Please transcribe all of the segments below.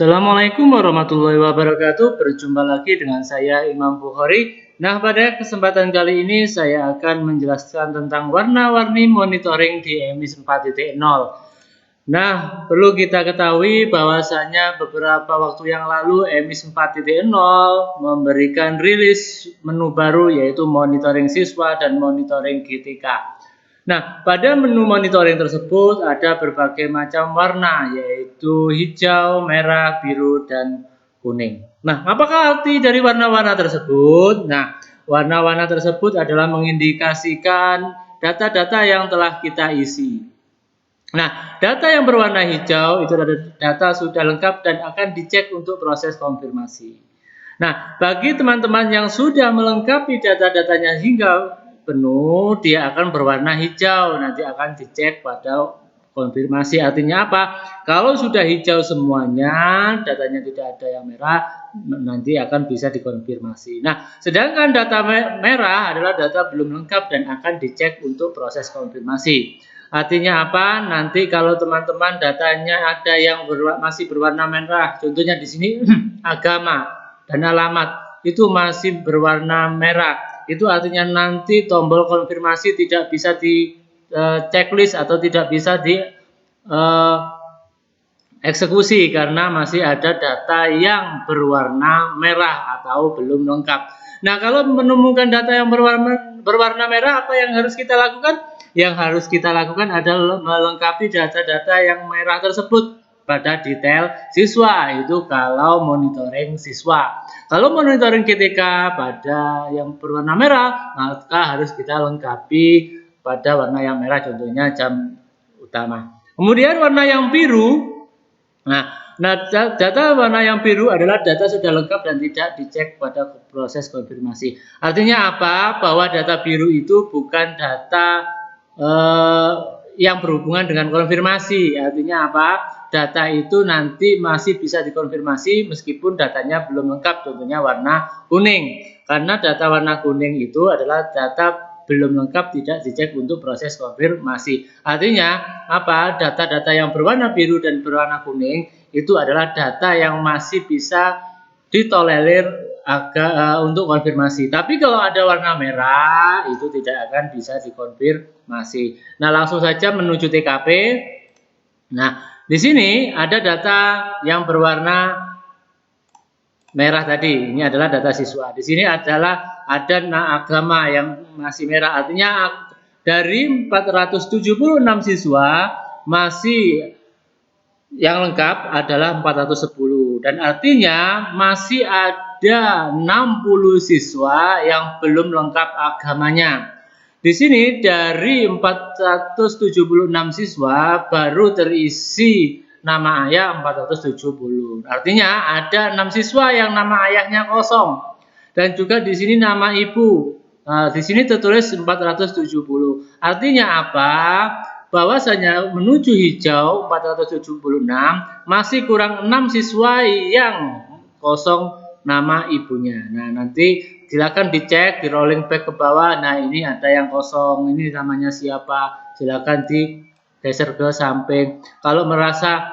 Assalamualaikum warahmatullahi wabarakatuh. Berjumpa lagi dengan saya Imam Bukhari. Nah, pada kesempatan kali ini saya akan menjelaskan tentang warna-warni monitoring di EMIS 4.0. Nah, perlu kita ketahui bahwasanya beberapa waktu yang lalu EMIS 4.0 memberikan rilis menu baru yaitu monitoring siswa dan monitoring GTK. Nah, pada menu monitoring tersebut ada berbagai macam warna, yaitu hijau, merah, biru, dan kuning. Nah, apakah arti dari warna-warna tersebut? Nah, warna-warna tersebut adalah mengindikasikan data-data yang telah kita isi. Nah, data yang berwarna hijau itu adalah data sudah lengkap dan akan dicek untuk proses konfirmasi. Nah, bagi teman-teman yang sudah melengkapi data-datanya hingga penuh, dia akan berwarna hijau. Nanti akan dicek pada konfirmasi. Artinya apa? Kalau sudah hijau semuanya, datanya tidak ada yang merah, nanti akan bisa dikonfirmasi. Nah, sedangkan data merah adalah data belum lengkap dan akan dicek untuk proses konfirmasi. Artinya apa? Nanti kalau teman-teman datanya ada yang masih berwarna merah, contohnya di sini agama dan alamat itu masih berwarna merah. Itu artinya nanti tombol konfirmasi tidak bisa di checklist atau tidak bisa di eksekusi karena masih ada data yang berwarna merah atau belum lengkap. Nah, kalau menemukan data yang berwarna merah, apa yang harus kita lakukan? Yang harus kita lakukan adalah melengkapi data-data yang merah tersebut pada detail siswa, itu kalau monitoring siswa. Kalau monitoring GTK pada yang berwarna merah, maka harus kita lengkapi pada warna yang merah, contohnya jam utama. Kemudian warna yang biru, nah, data warna yang biru adalah data sudah lengkap dan tidak dicek pada proses konfirmasi. Artinya apa? Bahwa data biru itu bukan data yang berhubungan dengan konfirmasi. Artinya apa? Data itu nanti masih bisa dikonfirmasi meskipun datanya belum lengkap, contohnya warna kuning. Karena data warna kuning itu adalah data belum lengkap, tidak dicek untuk proses konfirmasi. Artinya apa? Data-data yang berwarna biru dan berwarna kuning itu adalah data yang masih bisa ditolerir untuk konfirmasi. Tapi kalau ada warna merah itu tidak akan bisa dikonfirmasi. Nah, langsung saja menuju TKP. Nah, di sini ada data yang berwarna merah tadi, ini adalah data siswa. Di sini adalah ada agama yang masih merah, artinya dari 476 siswa masih yang lengkap adalah 410 dan artinya masih ada 60 siswa yang belum lengkap agamanya. Di sini dari 476 siswa baru terisi nama ayah 470. Artinya ada 6 siswa yang nama ayahnya kosong. Dan juga di sini nama ibu. Nah, di sini tertulis 470. Artinya apa? Bahwasanya menuju hijau 476 masih kurang 6 siswa yang kosong nama ibunya. Nah, nanti silakan dicek, di rolling back ke bawah. Nah, ini ada yang kosong, ini namanya siapa? Silakan digeser ke samping. Kalau merasa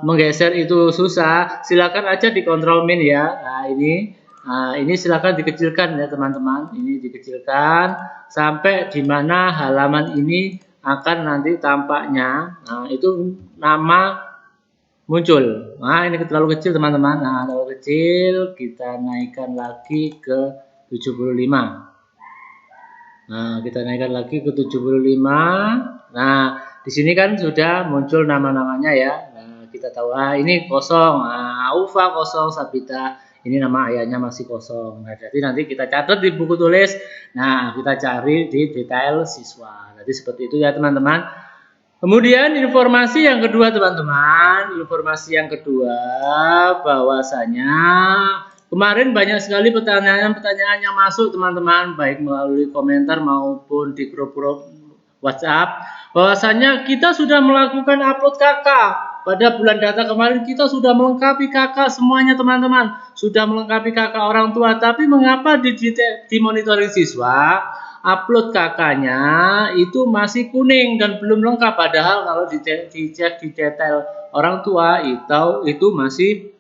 menggeser itu susah, silakan aja dikontrol min ya. Nah, ini silakan dikecilkan ya teman-teman. Ini dikecilkan sampai di mana halaman ini akan nanti tampaknya. Nah, itu nama muncul. Nah, ini terlalu kecil teman-teman. Nah, terlalu kecil, kita naikkan lagi ke 75. Nah, kita naikkan lagi ke 75. Nah, di sini kan sudah muncul nama-namanya ya. Nah, kita tahu ini kosong. Nah, Aufa kosong, Sabita ini nama ayahnya masih kosong. Nah, jadi nanti kita catat di buku tulis. Nah, kita cari di detail siswa. Jadi seperti itu ya teman-teman. Kemudian informasi yang kedua teman-teman, informasi yang kedua bahwasanya kemarin banyak sekali pertanyaan-pertanyaan yang masuk teman-teman, baik melalui komentar maupun di grup-grup WhatsApp, bahwasanya kita sudah melakukan upload KK. Pada bulan data kemarin kita sudah melengkapi KK semuanya teman-teman, sudah melengkapi KK orang tua, tapi mengapa di monitoring siswa upload KK-nya itu masih kuning dan belum lengkap, padahal kalau dicek di detail orang tua itu masih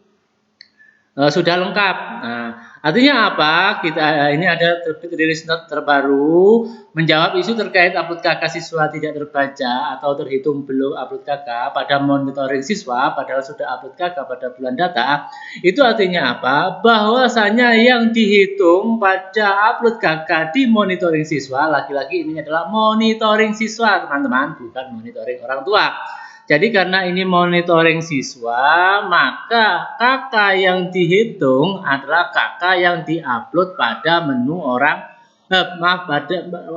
sudah lengkap. Nah, artinya apa? Kita ini ada terbit rilis note terbaru menjawab isu terkait upload KK siswa tidak terbaca atau terhitung belum upload KK pada monitoring siswa, padahal sudah upload KK pada bulan data. Itu artinya apa? Bahwasanya yang dihitung pada upload KK di monitoring siswa, lagi-lagi ini adalah monitoring siswa, teman-teman, bukan monitoring orang tua. Jadi karena ini monitoring siswa, maka kakak yang dihitung adalah kakak yang diupload pada menu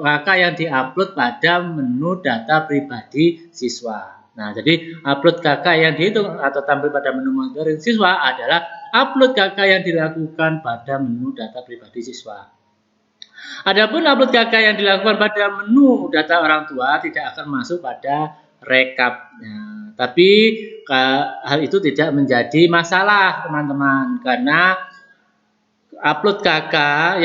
kakak yang diupload pada menu data pribadi siswa. Nah, jadi upload kakak yang dihitung atau tampil pada menu monitoring siswa adalah upload kakak yang dilakukan pada menu data pribadi siswa. Adapun upload KK yang dilakukan pada menu data orang tua tidak akan masuk pada rekap. Nah, tapi hal itu tidak menjadi masalah, teman-teman, karena upload KK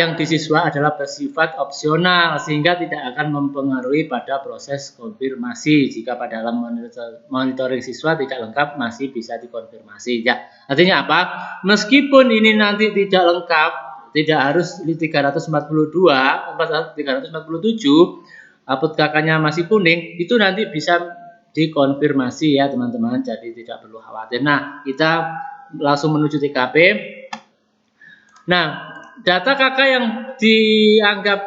yang di siswa adalah bersifat opsional sehingga tidak akan mempengaruhi pada proses konfirmasi. Jika pada dalam monitoring siswa tidak lengkap masih bisa dikonfirmasi. Ya, artinya apa? Meskipun ini nanti tidak lengkap, tidak harus 342, 347, upload KK-nya masih kuning, itu nanti bisa dikonfirmasi ya teman-teman, jadi tidak perlu khawatir. Nah, kita langsung menuju TKP. Nah, data KK yang dianggap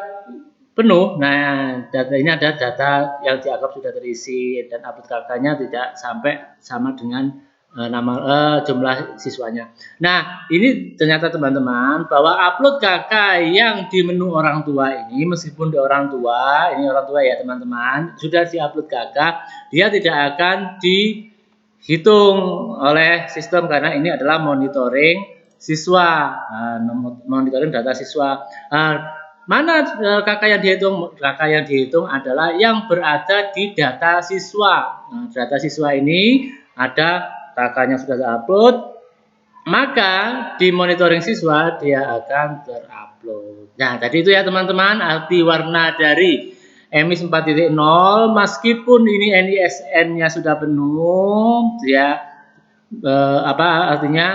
penuh, nah data ini ada data yang dianggap sudah terisi dan upload KK-nya tidak sampai sama dengan jumlah siswanya. Nah, ini ternyata teman-teman bahwa upload KK yang di menu orang tua ini, meskipun di orang tua, ini orang tua ya teman-teman, sudah di-upload KK, dia tidak akan dihitung oleh sistem karena ini adalah monitoring siswa, monitoring data siswa. Mana KK yang dihitung? KK yang dihitung adalah yang berada di data siswa. Nah, data siswa ini ada KK-nya sudah terupload, maka di monitoring siswa dia akan terupload. Nah, tadi itu ya teman-teman arti warna dari MIS 4.0, meskipun ini NISN-nya sudah penuh, dia artinya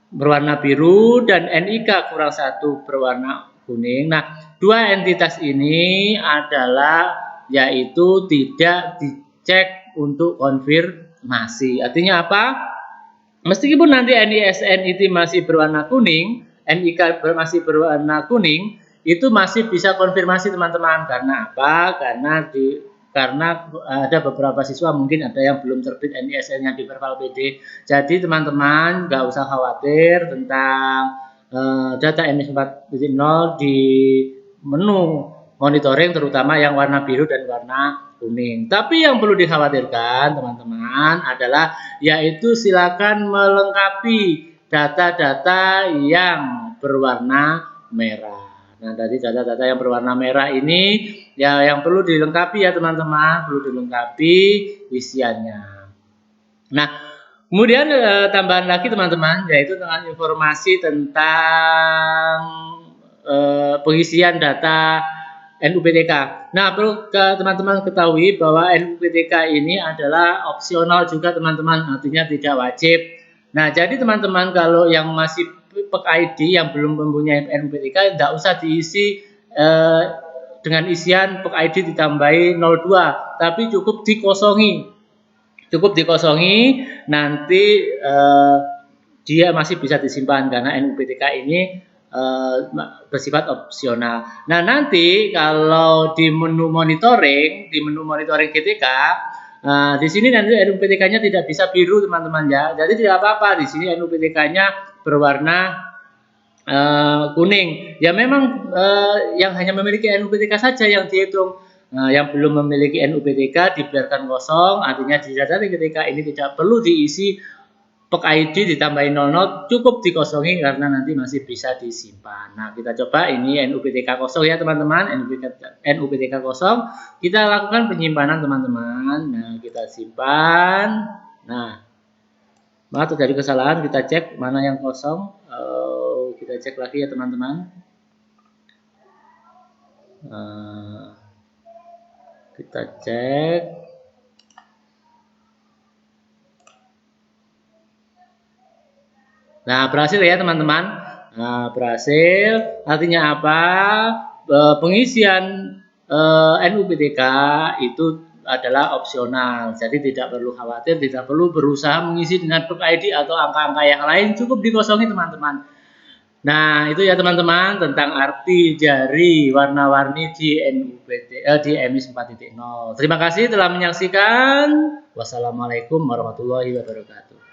berwarna biru dan NIK kurang 1 berwarna kuning. Nah, dua entitas ini adalah yaitu tidak dicek untuk konfirmasi. Artinya apa? Meskipun nanti NISN itu masih berwarna kuning, NIK masih berwarna kuning, itu masih bisa konfirmasi teman-teman. Karena apa? Karena ada beberapa siswa mungkin ada yang belum terbit NISN-nya di Verval PD. Jadi teman-teman nggak usah khawatir tentang data MIS 4.0 di menu monitoring, terutama yang warna biru dan warna kuning. Tapi yang perlu dikhawatirkan teman-teman adalah yaitu silakan melengkapi data-data yang berwarna merah. Nah, dari data-data yang berwarna merah ini ya yang perlu dilengkapi ya teman-teman, perlu dilengkapi isiannya. Nah, kemudian tambahan lagi teman-teman yaitu dengan informasi tentang pengisian data NUPTK. Nah, perlu teman-teman ketahui bahwa NUPTK ini adalah opsional juga teman-teman, artinya tidak wajib. Nah, jadi teman-teman kalau yang masih PEK ID yang belum mempunyai NUPTK tidak usah diisi dengan isian PEK ID ditambahi 02, tapi cukup dikosongi. Nanti dia masih bisa disimpan karena NUPTK ini bersifat opsional. Nah, nanti kalau di menu monitoring GTK, di sini nanti NUPTK-nya tidak bisa biru teman-teman ya. Jadi tidak apa-apa, di sini NUPTK-nya berwarna kuning. Ya memang yang hanya memiliki NUPTK saja yang dihitung. Yang belum memiliki NUPTK dibiarkan kosong, artinya di data GTK ini tidak perlu diisi PEK ID ditambahin 00, cukup dikosongi karena nanti masih bisa disimpan. Nah, kita coba ini NUPTK kosong ya teman-teman, NUPTK kosong. Kita lakukan penyimpanan teman-teman. Nah, kita simpan. Nah, maaf terjadi kesalahan, kita cek mana yang kosong. Kita cek lagi ya teman-teman. Kita cek. Nah, berhasil ya teman-teman. Nah, berhasil. Artinya apa? Pengisian NUPTK itu adalah opsional. Jadi tidak perlu khawatir, tidak perlu berusaha mengisi dengan book ID atau angka-angka yang lain, cukup dikosongi teman-teman. Nah, itu ya teman-teman tentang arti jari warna-warni di di MIS 4.0. Terima kasih telah menyaksikan. Wassalamualaikum warahmatullahi wabarakatuh.